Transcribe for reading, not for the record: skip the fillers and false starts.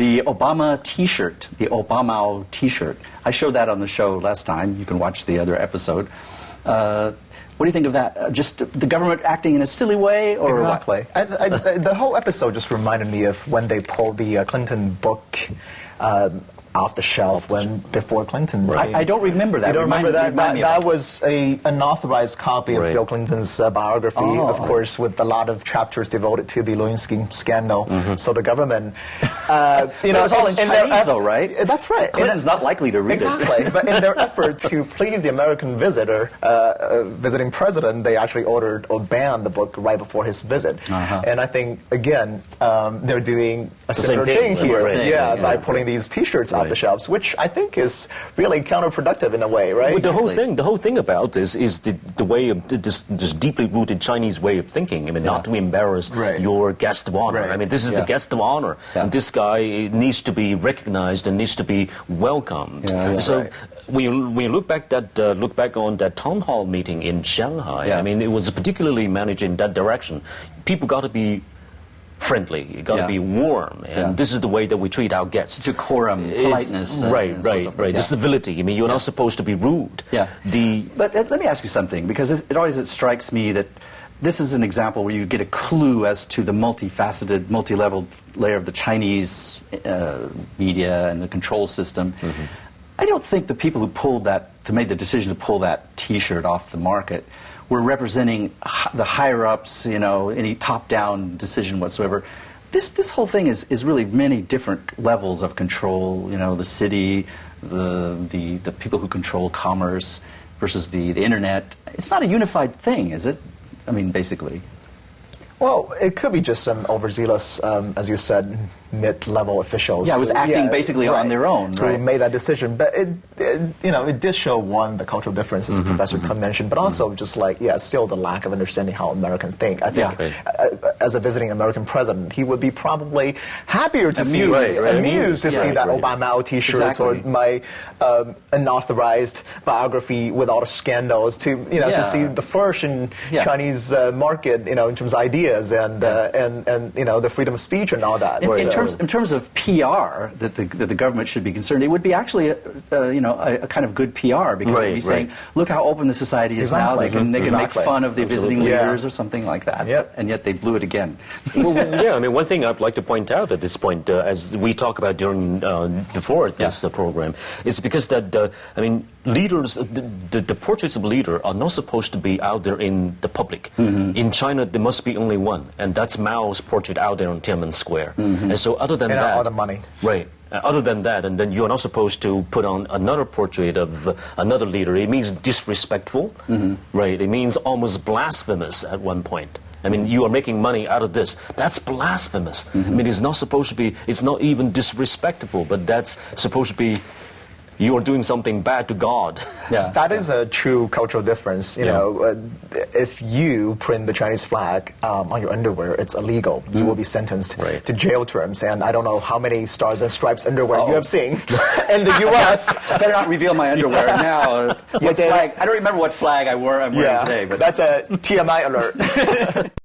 the Obama T-shirt, the Obama T-shirt. I showed that on the show last time. You can watch the other episode. What do you think of that? Just the government acting in a silly way, or exactly? The whole episode just reminded me of when they pulled the Clinton book off the shelf before Clinton. Right. I don't remember that. You don't remember that? That was an unauthorized copy of Bill Clinton's biography, of course, with a lot of chapters devoted to the Lewinsky scandal. So the government, it was all in Chinese, though, right? That's right. Clinton's not likely to read exactly. it. But in their effort to please the American visitor, visiting president, they actually ordered or banned the book right before his visit. And I think, again, they're doing a similar thing here, by pulling these T-shirts off the shelves, which I think is really counterproductive in a way, right? But the whole thing about this is the way of this deeply rooted Chinese way of thinking. I mean, not to embarrass your guest of honor. I mean, this is the guest of honor, and this guy needs to be recognized and needs to be welcomed. So when you look back on that town hall meeting in Shanghai, I mean, it was particularly managed in that direction. People got to be friendly, you got to be warm, and this is the way that we treat our guests. Decorum, politeness, right. The civility. I mean, you're not supposed to be rude. But let me ask you something, because it always strikes me that this is an example where you get a clue as to the multifaceted, multi-level layer of the Chinese media and the control system. I don't think the people who made the decision to pull that T-shirt off the market were representing the higher-ups, any top-down decision whatsoever. This whole thing is really many different levels of control. The city, the people who control commerce versus the internet. It's not a unified thing, is it? I mean, basically. Well, it could be just some overzealous, as you said, mid-level officials. Yeah, it was acting basically on their own, who made that decision. But it did show, one, the cultural differences Professor Tung mentioned, but also just still the lack of understanding how Americans think. I think as a visiting American president, he would be probably happier to see that Obama T-shirts or my unauthorized biography with all the scandals to see the first in Chinese market, in terms of ideas and the freedom of speech and all that. In terms of PR, that the government should be concerned, it would be actually a kind of good PR, because they'd be saying, look how open the society is now. They can make fun of the visiting leaders or something like that. And yet they blew it again. I mean, one thing I'd like to point out at this point, as we talk about before this program, is because that leaders, the portraits of leader are not supposed to be out there in the public. In China, there must be only one, and that's Mao's portrait out there on Tiananmen Square. And so other than that... all the money. Right. Other than that, and then you're not supposed to put on another portrait of another leader. It means disrespectful, right? It means almost blasphemous at one point. I mean, you are making money out of this. That's blasphemous. I mean, it's not supposed to be, it's not even disrespectful, but that's supposed to be, you are doing something bad to God. That is a true cultural difference. If you print the Chinese flag on your underwear, it's illegal. You will be sentenced to jail terms. And I don't know how many stars and stripes underwear you have seen in the U.S. Better not reveal my underwear now. What flag? I don't remember what flag I'm wearing today. But that's a TMI alert.